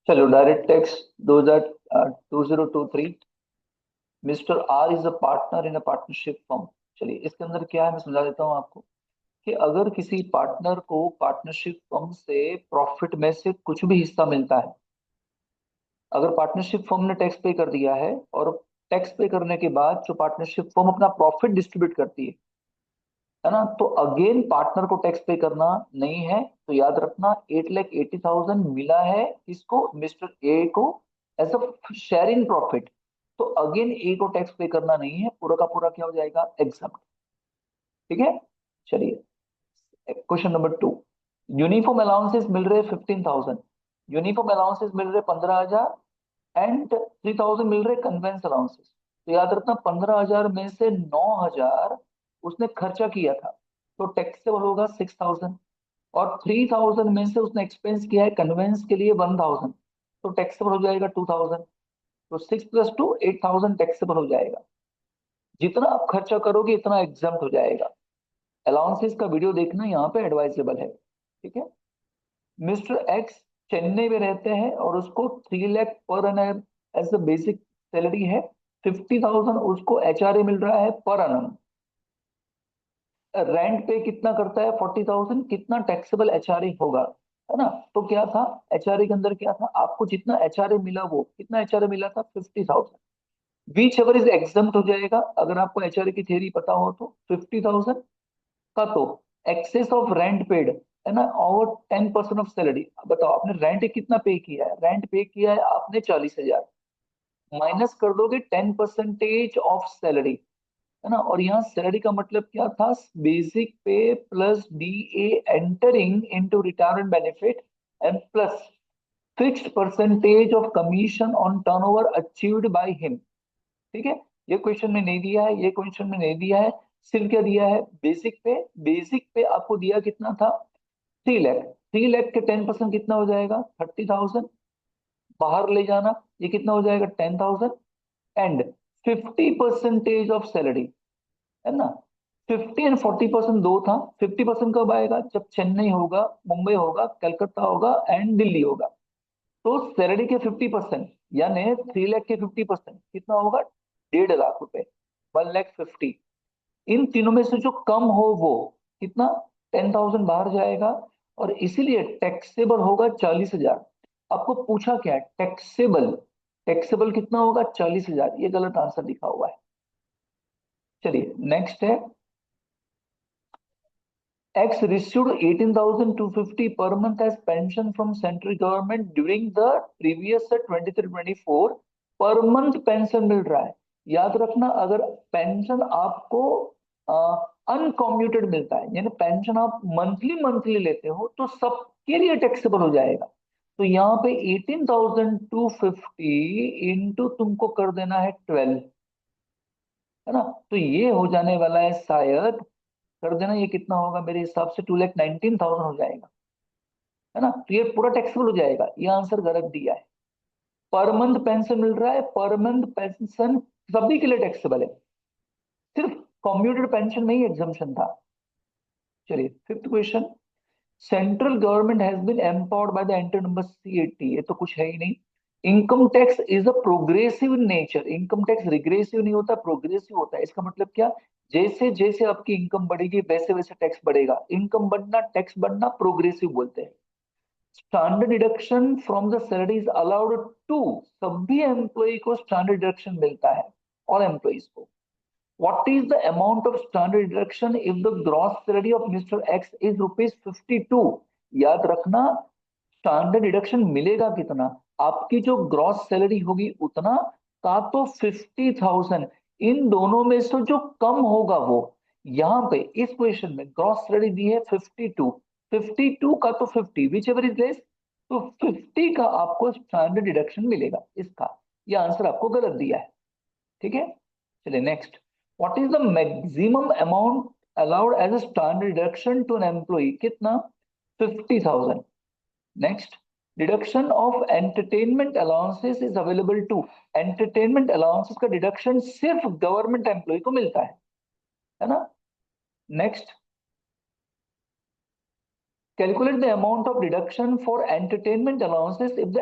चलो direct tax 2023। Mister R is a partner in a partnership firm. चलिए इसके अंदर क्या है मैं समझा देता हूँ आपको कि अगर किसी पार्टनर को पार्टनरशिप फर्म से प्रॉफिट में से कुछ भी हिस्सा मिलता है, अगर पार्टनरशिप फर्म ने टैक्स पे कर दिया है और टैक्स पे करने के बाद जो पार्टनरशिप फर्म अपना प्रॉफिट डिस्ट्रीब्यूट करती है ना, तो अगेन पार्टनर को टैक्स पे करना नहीं है। तो याद रखना 8,80,000 मिला है किसको, मिस्टर ए को, एज अ शेयरिंग प्रॉफिट। तो अगेन ए को टैक्स पे करना नहीं है, पूरा का पूरा क्या हो जाएगा, एग्जम्प्ट। ठीक है। चलिए क्वेश्चन नंबर 2। यूनिफॉर्म अलाउंसेस मिल रहे 15,000, यूनिफॉर्म अलाउंसेस मिल रहे 15,000 एंड 3,000 मिल रहे कन्वेंस अलाउंसेस। तो याद रखना 15,000 में से 9,000 उसने खर्चा किया था, तो टैक्सेबल होगा 6,000। और 3,000 में से उसने एक्सपेंस किया है कन्वेंस के लिए 1,000, तो टैक्सेबल हो जाएगा 2,000। तो 6 + 2 8,000 टैक्सेबल हो जाएगा। जितना आप खर्चा करोगे इतना एग्जाम्प्ट हो जाएगा। अलाउंसेस का वीडियो देखना यहाँ पे एडवाइजेबल है। ठीक है। मिस्टर एक्स चेन्नई में रहते हैं और उसको 3 lakh per annum as a basic salary है। 50,000 उसको एचआरए मिल रहा है पर एनम। रेंट पे कितना करता है, 40,000। कितना टैक्सेबल एचआरए होगा, है ना। तो क्या था, एचआरए के अंदर क्या था, आपको जितना एचआरए मिला, वो कितना एचआरए मिला था, 50,000। बीच एवर इज एग्जाम्प्ट हो जाएगा अगर आपको एचआरए की थ्योरी पता हो तो। 50,000 का तो एक्सेस ऑफ रेंट पेड, है ना, और 10% ऑफ सैलरी। बताओ आपने रेंट कितना पे किया है, रेंट पे किया है आपने 40,000, माइनस कर दोगे 10% ऑफ सैलरी, है ना। और यहाँ सैलरी का मतलब क्या था, बेसिक पे plus DA entering into retirement benefit and plus fixed percentage of commission on turnover achieved by him. ठीक है। ये क्वेश्चन में नहीं दिया है, ये क्वेश्चन में नहीं दिया है। सिर्फ क्या दिया है, बेसिक पे। बेसिक पे आपको दिया कितना था, 3 लाख। 3 लाख के 10% कितना हो जाएगा, 30,000। बाहर ले जाना, ये कितना हो जाएगा, 10,000। एंड 50% ऑफ सैलरी, है ना। 50 और 40% दो था। 50% कब आएगा, जब चेन्नई होगा, मुंबई होगा, कलकत्ता होगा एंड दिल्ली होगा। तो सैलरी के 50%, यानी 3 लाख के 50% कितना होगा, 1.5 लाख रुपए, 1,50,000। इन तीनों में से जो कम हो वो कितना, 10,000 बाहर जाएगा। और इसीलिए टैक्सेबल होगा 40,000। आपको पूछा क्या है, टैक्सेबल। टैक्सेबल कितना होगा, 40,000। ये गलत आंसर लिखा हुआ है। चलिए नेक्स्ट है, X received 18,250 per month as pension from central government during the previous 23-24। Per month pension मिल रहा है। याद रखना अगर पेंशन आपको अनकम्यूटेड मिलता है, यानी पेंशन आप मंथली मंथली लेते हो, तो सबके लिए टैक्सेबल हो जाएगा। तो यहाँ पे 18,250 इंटू तुमको कर देना है 12, है ना। तो ये हो जाने वाला है शायद, कर देना, ये कितना होगा, मेरे हिसाब से 2,19,000 हो जाएगा, है ना। तो ये पूरा टैक्सेबल हो जाएगा। ये आंसर गलत दिया है। पर मंथ पेंशन मिल रहा है, पर मंथ पेंशन सभी के लिए टैक्सेबल है, सिर्फ कम्यूटेड पेंशन में ही एग्जाम्पशन था। चलिए fifth question. Central government has been empowered by the enter number C80। ये तो कुछ है ही नहीं। Income tax is a progressive nature. Income tax regressive नहीं होता, प्रोग्रेसिव होता है। इसका मतलब क्या, जैसे जैसे आपकी इनकम बढ़ेगी वैसे वैसे टैक्स बढ़ेगा। इनकम बढ़ना, टैक्स बढ़ना, प्रोग्रेसिव बोलते हैं। Standard deduction from the salary is allowed to, सभी एम्प्लॉय को स्टैंडर्ड डिडक्शन मिलता है, और एम्प्लॉइज को। What is the amount of standard deduction if the gross salary of Mr. X is ₹52? याद रखना स्टैंडर्ड डिडक्शन मिलेगा कितना, आपकी जो ग्रॉस सैलरी होगी उतना का तो 50,000। इन दोनों में से जो कम होगा वो, यहाँ पे इस क्वेश्चन में ग्रॉस सैलरी दी है 52। 52 का तो 50 विच एवर इज लेस, तो 50 का आपको स्टैंडर्ड डिडक्शन मिलेगा इसका। ये आंसर आपको गलत दिया है। ठीक है। चलिए next. What is the maximum amount allowed as a standard deduction to an employ, कितना, 50,000। Next, deduction of entertainment allowances is available to. Entertainment allowances का डिडक्शन सिर्फ गवर्नमेंट एम्प्लॉय को मिलता है ना। Next, calculate the amount of deduction for entertainment allowances if the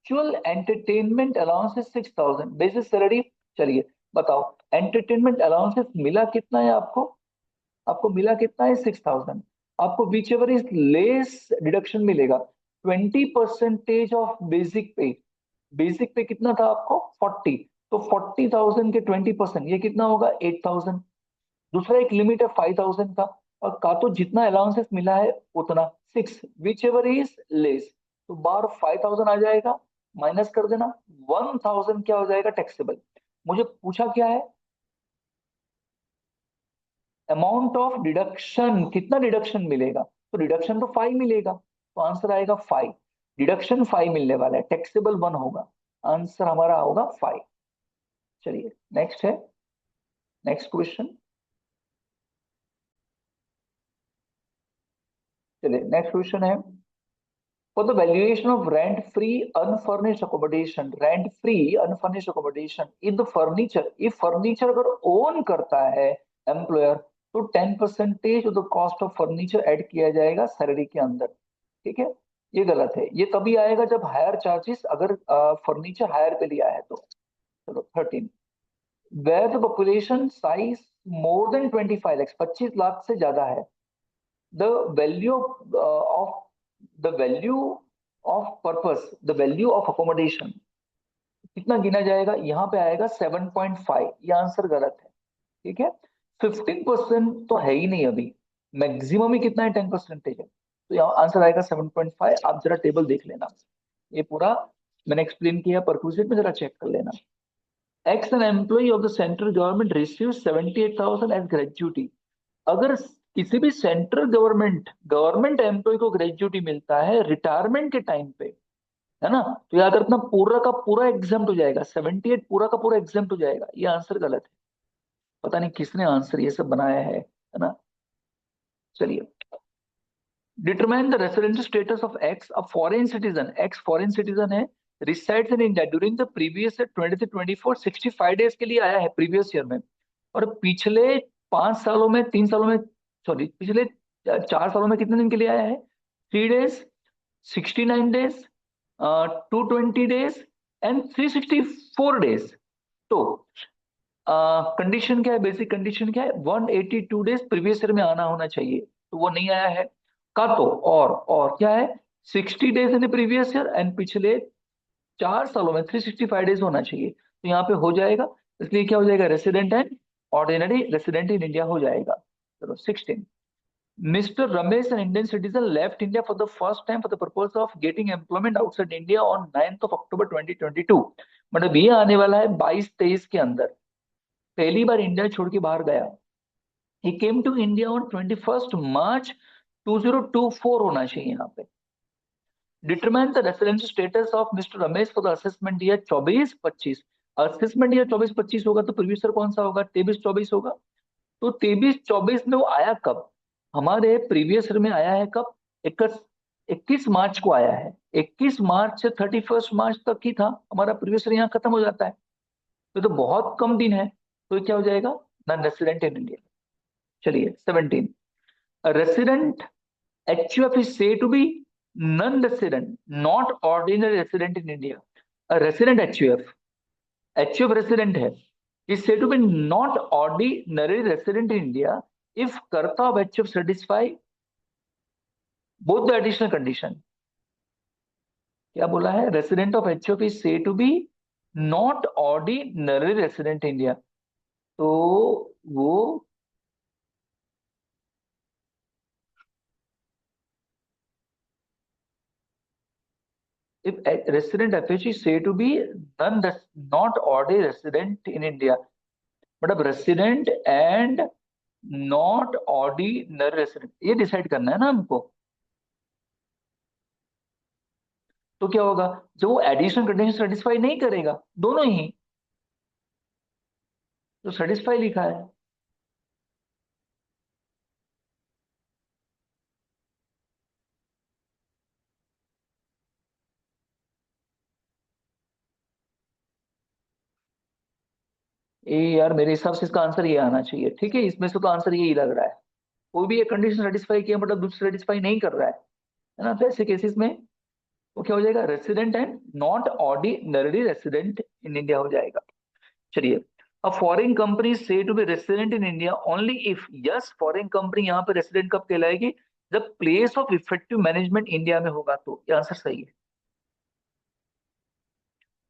actual entertainment allowances 6,000 basis salary. चलिए बताओ, entertainment allowances मिला कितना है आपको? आपको मिला कितना है? 6,000। आपको which ever is less deduction मिलेगा 20% ऑफ बेसिक पे। बेसिक पे कितना था आपको? 40। तो 40,000 के 20% ये कितना होगा? 8,000। दूसरा एक लिमिट है 5,000 का, और का तो जितना अलाउंसेस मिला है उतना 6, विच एवर इज लेस। तो बार 5,000 आ जाएगा, माइनस कर देना, 1,000 क्या हो जाएगा? टैक्सेबल। मुझे पूछा क्या है? अमाउंट ऑफ डिडक्शन, कितना डिडक्शन मिलेगा? तो डिडक्शन तो 5 मिलेगा, तो आंसर आएगा 5। डिडक्शन 5 मिलने वाला है, टैक्सेबल 1 होगा, आंसर हमारा होगा 5। चलिए नेक्स्ट है, नेक्स्ट क्वेश्चन। चलिए नेक्स्ट क्वेश्चन है, for the valuation of rent-free unfurnished accommodation, rent-free unfurnished accommodation, if furniture अगर own करता है employer, तो 10% of the cost of furniture add किया जाएगा सैलरी के अंदर। ठीक है, ये गलत है, ये तभी आएगा जब हायर चार्जेस, अगर फर्नीचर हायर पे लिया है तो। चलो 13, where the population size more than 25 lakhs, 25 lakh से ज्यादा है, the value of the value of purpose, the value of accommodation कितना गिना जाएगा? यहाँ पे आएगा 7.5, ये आंसर गलत है। ठीक है, 15% तो है ही नहीं अभी, मैक्सिमम ही कितना है? 10% है, तो यहाँ आंसर आएगा 7.5। आप जरा टेबल देख लेना, ये पूरा मैंने एक्सप्लेन किया, परक्विजिट में जरा चेक कर लेना। Ex an employ of the central government receive 78,000 as gratuity. अगर किसी भी सेंट्रल गवर्नमेंट गवर्नमेंट एम्प्लॉय को ग्रेजुटी मिलता है रिटायरमेंट के टाइम पे, है ना, तो याद रखना पूरा का पूरा एग्जाम हो जाएगा, 78 पूरा का पूरा एग्जाम हो जाएगा, ये आंसर गलत है। पता नहीं किसने आंसर ये सब बनाया है ना। चलिए, determine the residential status of X, a foreign citizen, X foreign citizen है, resides in India during the previous 20 से 24, 65 डेज के लिए आया है प्रीवियस ईयर में, और पिछले 5 सालों में, 3 सालों में, सॉरी पिछले 4 सालों में कितने दिन के लिए आया है? 3 days, 69 days, 220 days and 364 days. तो कंडीशन क्या है? बेसिक कंडीशन क्या है? 182 डेज प्रीवियस ईयर में आना होना चाहिए, तो वो नहीं आया है। का तो और क्या है? 60 days in previous year and पिछले 4 सालों में 365 डेज होना चाहिए, तो यहाँ पे हो जाएगा। इसलिए क्या हो जाएगा? Resident and ordinary resident in India हो जाएगा। चलो 16, mister Ramesh an Indian citizen left India for the first time for the purpose of getting employment outside India on 9th अक्टूबर 2022। मतलब ये आने वाला है 22-23 के अंदर, पहली बार इंडिया छोड़ के बाहर गया। ही केम टू इंडिया ऑन 21 मार्च 2024 होना चाहिए यहाँ पे। Determine the residential status of mister Ramesh for the assessment year 24-25। Assessment year 24-25 होगा तो प्रीवियस ईयर कौन सा होगा? 23-24 होगा। तो 23-24 में वो आया कब? हमारे प्रीवियस ईयर में आया है कब? 21 मार्च को आया है। 21 मार्च से 31 मार्च तक ही था हमारा प्रीवियस ईयर, यहाँ खत्म हो जाता है, तो बहुत कम दिन है, तो ये क्या हो जाएगा? Non resident in India. चलिए 17, resident HUF is said to be non-resident, not ordinary resident in India. A resident HUF resident है, is said to be not ordinary resident in India if कर्ता of HUF satisfy both the additional condition। क्या बोला है? resident of HUF is said to be not ordinary resident in India, तो वो if a resident FH is said to be none, not ordinary resident in India, मतलब resident and not ordinary resident, ये decide करना है ना हमको। तो क्या होगा? जब वो एडिशनल कंडीशन सेटिस्फाई नहीं करेगा, दोनों ही, तो सेटिस्फाई लिखा है। ए यार, मेरे हिसाब से इसका आंसर ये आना चाहिए। ठीक है, इसमें से तो आंसर यही लग रहा है, कोई भी एक कंडीशन सेटिस्फाई किया मतलब दूसरी सेटिस्फाई नहीं कर रहा है ना, तो ऐसे केसेस में वो क्या हो जाएगा, resident and not ordinary resident in India हो जाएगा। चलिए, अ फॉरेन कंपनी से to be resident in India only if, yes foreign company यहाँ पे रेसिडेंट कब कहलाएगी, जब place of effective management India में होगा, तो ये आंसर सही है।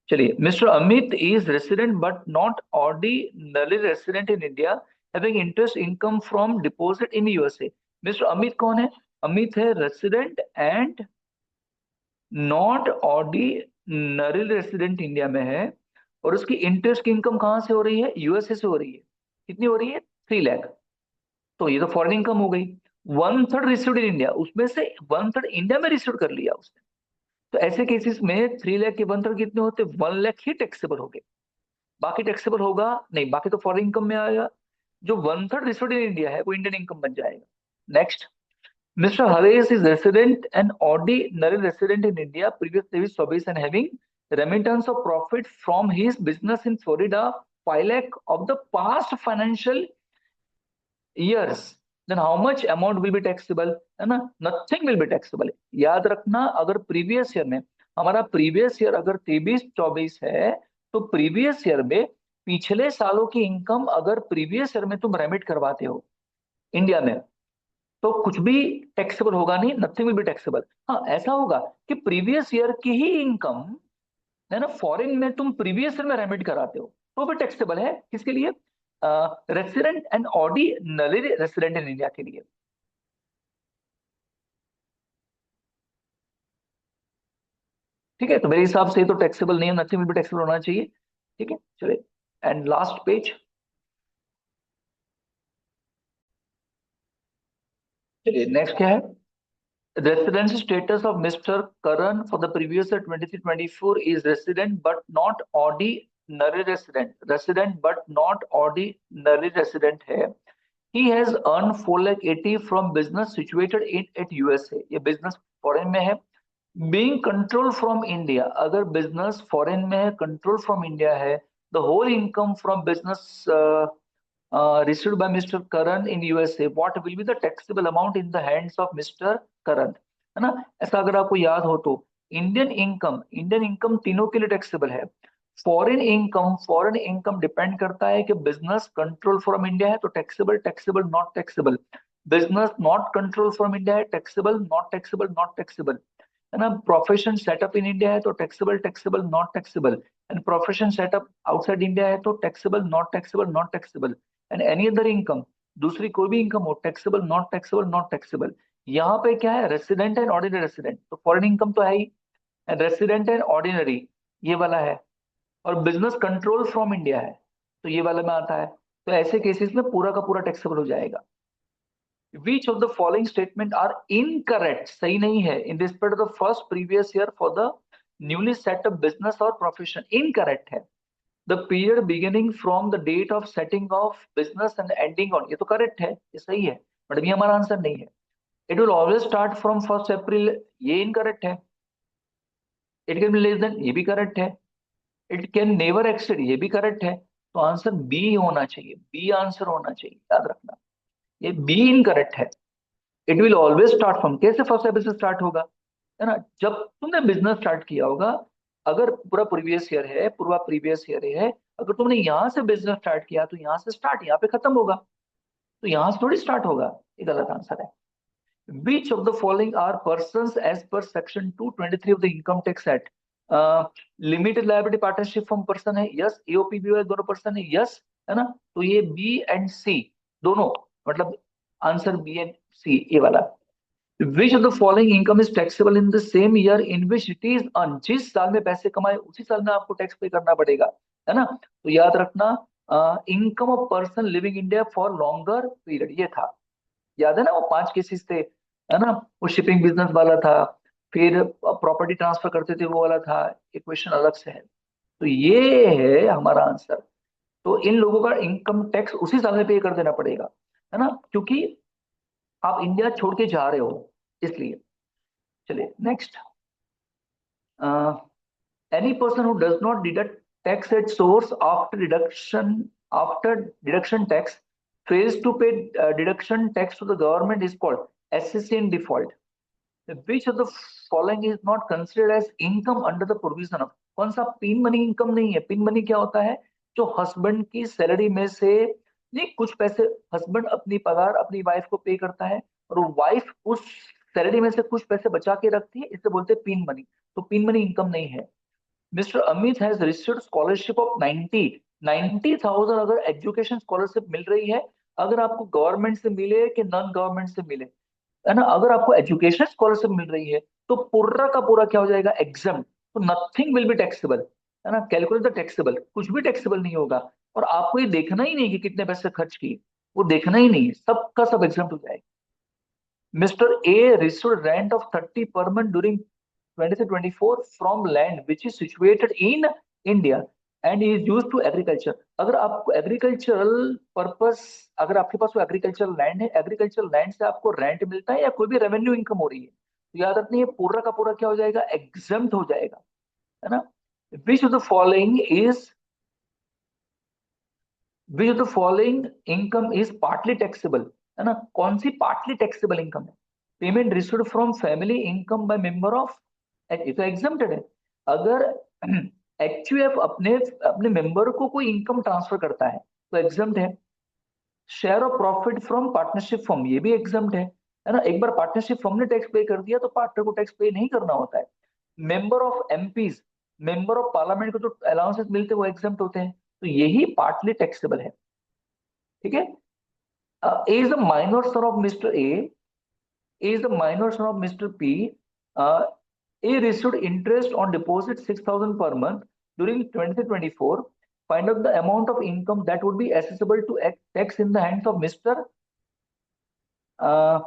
चलिए, mister Amit is resident but not ordinary resident in India, having interest income from deposit in USA. Mister Amit कौन है, अमित है resident and not ordinary resident India में है, और उसकी इंटरेस्ट की इनकम कहाँ से हो रही है, यूएसए से हो रही है। कितनी हो रही है, 3 लाख। तो ये तो फॉरेन इनकम हो गई। 1/3 रिसीव्ड इन इंडिया, उसमें से 1/3 इंडिया में रिसीव कर लिया उसने। तो ऐसे केसेस में 3 लाख के 1/3 कितने होते, 1 लाख ही टैक्सेबल हो गए, बाकी टैक्सेबल होगा नहीं, बाकी तो फॉरेन इनकम में आएगा। जो 1/3 रिसीव्ड इन इंडिया है वो इंडियन इनकम बन जाएगा। Next, Mr. Haresh is resident and ordinary resident in India, previous service service and having remittance of profit from his business in Florida 5 lakh of the past financial years. Then how much amount will be taxable? है ना, nothing will be taxable। याद रखना, अगर previous year में, हमारा previous year अगर 23-24 है, तो प्रीवियस ईयर में पिछले सालों की इनकम अगर प्रीवियस ईयर में तुम रेमिट करवाते हो इंडिया में, तो कुछ भी टैक्सेबल होगा नहीं, नथिंग विल बी टैक्सेबल। हाँ, ऐसा होगा कि प्रीवियस ईयर की ही इनकम है ना, फॉरेन में तुम प्रीवियस ईयर में रेमिट कराते हो, तो भी टैक्सेबल है। किसके लिए, resident and ordinary resident in India के लिए। ठीक है, तो मेरे हिसाब से ये तो टैक्सेबल नहीं है, नथिंग विल बी टैक्सेबल होना चाहिए। ठीक है, चलिए, एंड लास्ट पेज। चलिए, नेक्स्ट क्या है, residency status of Mr. Karan for the previous year 23-24 is resident but not ordinary resident. Resident but not ordinary resident है। He has earned 4,80,000 from business situated in at USA. ये business foreign में है। Being control from India, अगर business foreign में है, control from India है, the whole income from business received by Mr. Karan in USA, what will be the taxable amount in the hands of Mr. Karan, है ना। ऐसा अगर आपको याद हो तो इंडियन इनकम तीनों के लिए टैक्सेबल है। फॉरेन इनकम डिपेंड करता है कि बिजनेस कंट्रोल फ्रॉम इंडिया है तो taxable, taxable not taxable. Business not control from India है, taxable not taxable not taxable, है ना। प्रोफेशन सेटअप इन इंडिया है तो taxable taxable not taxable, and profession setup outside India है तो taxable not taxable not taxable, and any other income, दूसरी कोई भी इनकम हो, taxable not taxable not taxable. यहाँ पे क्या है, रेसिडेंट एंड ऑर्डिनरी रेसिडेंट, तो फॉरेन इनकम तो है ही, रेसिडेंट एंड ऑर्डिनरी ये वाला है, और बिजनेस कंट्रोल फ्रॉम इंडिया है तो ये वाला में आता है। तो ऐसे केसेस में पूरा का पूरा टैक्सेबल हो जाएगा। Which of the following statement are incorrect, सही नहीं है, in respect of the first previous year for the newly set up business or profession, incorrect है। The period beginning from the date of setting of business and ending on, ये तो correct है, ये सही है, बट ये हमारा answer नहीं है। It will always start from 1st April, ये incorrect है। It can be less than, ये भी correct है। It can never exceed, ये भी correct है। तो आंसर बी होना चाहिए, बी आंसर होना चाहिए, याद रखना, ये बी इनकरेक्ट है। It will always start from, कैसे 1st अप्रैल से स्टार्ट होगा, है ना, जब तुमने बिजनेस स्टार्ट किया होगा। अगर पूरा प्रीवियस ईयर है, पूरा प्रीवियस ईयर है, अगर तुमने यहाँ से बिजनेस स्टार्ट किया तो यहाँ से स्टार्ट, यहाँ पे खत्म होगा, तो यहाँ से थोड़ी स्टार्ट होगा। ये गलत आंसर है। Which of the following are persons as per section 223 of the income tax act? Limited liability partnership form person है, यस। एओपीबीओ दोनों पर्सन है, यस, है ना। तो ये बी एंड सी दोनों, मतलब आंसर बी एंड सी ये वाला। विच of the following income is taxable in the same year in which it is earn, जिस साल में पैसे कमाए उसी साल में आपको टैक्स पे करना पड़ेगा, है ना। तो याद रखना, income of person living India for longer period, ये था। याद है ना, वो 5 केसेस थे, है ना। वो शिपिंग बिजनेस वाला था, फिर प्रॉपर्टी ट्रांसफर करते थे वो वाला था, एक क्वेश्चन अलग से है। तो ये है हमारा आंसर। तो इन लोगों का इनकम टैक्स उसी साल में पे कर देना पड़ेगा, है ना, क्योंकि आप इंडिया छोड़ के जा रहे हो इसलिए। चलिए, next, any person who does not deduct tax at source after deduction tax fails to pay deduction tax to the government is called assessing default। Which of the following is not considered as income under the provision of, कौन सा pin money income नहीं है? Pin money क्या होता है? जो husband की salary में से नहीं कुछ पैसे हस्बैंड अपनी पगार अपनी वाइफ को पे करता है, और वाइफ उस सैलरी में से कुछ पैसे बचा के रखती है, इसे बोलते हैं पिन मनी। तो पिन मनी इनकम नहीं है। Mister Amit has received scholarship of 90,000 अगर एजुकेशन स्कॉलरशिप मिल रही है, अगर आपको गवर्नमेंट से मिले कि नॉन गवर्नमेंट से मिले, है ना, अगर आपको एजुकेशन स्कॉलरशिप मिल रही है तो पूरा का पूरा क्या हो जाएगा? एग्जाम। तो नथिंग विल बी टैक्सेबल, है ना, कैलकुलेट द टैक्सेबल, कुछ भी टैक्सेबल नहीं होगा। और आपको ये देखना ही नहीं कि कितने पैसे खर्च किए, वो देखना ही नहीं है, सबका सब एग्जाम हो जाएगा। Mister A received rent of 30 per month during 23-24 from land which is situated in India and is used to agriculture। अगर आपको एग्रीकल्चरल पर्पस, अगर आपके पास वो एग्रीकल्चरल लैंड है, एग्रीकल्चरल लैंड से आपको रेंट मिलता है या कोई भी रेवेन्यू इनकम हो रही है, तो याद रखना ये पूरा का पूरा क्या हो जाएगा? एग्जम्प्ट हो जाएगा, है ना। विच of the following is which of the following income is partly taxable, है ना, कौन सी पार्टली टैक्सेबल इनकम है? Payment received from family income by member of, ये तो एग्जम्प्टेड है। अगर एक्चुएफ अपने अपने मेंबर को कोई इनकम ट्रांसफर करता है तो एग्जम्प्ट है। Share of profit from partnership firm, ये भी एग्जम्प्ट है ना। एक बार पार्टनरशिप फर्म ने टैक्स पे कर दिया तो पार्टनर को टैक्स पे नहीं करना होता है। Member of MPs, member of parliament को जो अलाउंसेस मिलते हैं वो एग्जम्प्ट होते हैं, तो यही पार्टली टैक्सेबल है। ठीक है। A is the minor son of mister A, is the minor son of Mr. P. A received interest on deposit 6,000 per month during 2024. Find out the amount of income that would be accessible to tax in the hands of Mr. Uh,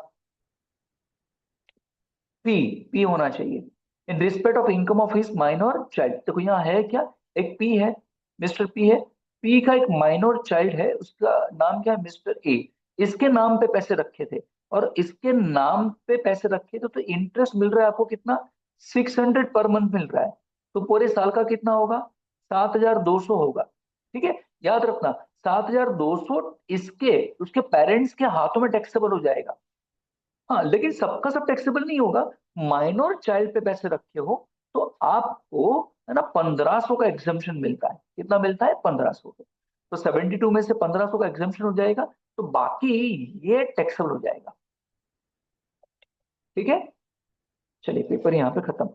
P. P होना चाहिए। In respect of income of his minor child। देखो यहाँ है क्या? एक P है, mister P है, P का एक माइनर चाइल्ड है, उसका नाम क्या है? Mister A। इसके नाम पे पैसे रखे थे और इसके नाम पे पैसे रखे थे, तो इंटरेस्ट मिल रहा है आपको कितना? 600 पर मंथ मिल रहा है। तो पूरे साल का कितना होगा? 7,200 होगा। ठीक है, याद रखना 7,200 इसके उसके पेरेंट्स के हाथों में टैक्सेबल हो जाएगा। हाँ, लेकिन सबका सब टैक्सेबल नहीं होगा। माइनर चाइल्ड पे पैसे रखे हो तो आपको, है ना, 1,500 का एग्जाम्पशन मिलता है। कितना मिलता है? 1,500 का। तो 72 में से 1,500 का एग्जाम्पशन हो जाएगा, तो बाकी ये टैक्सेबल हो जाएगा। ठीक है, चलिए पेपर यहाँ पे खत्म।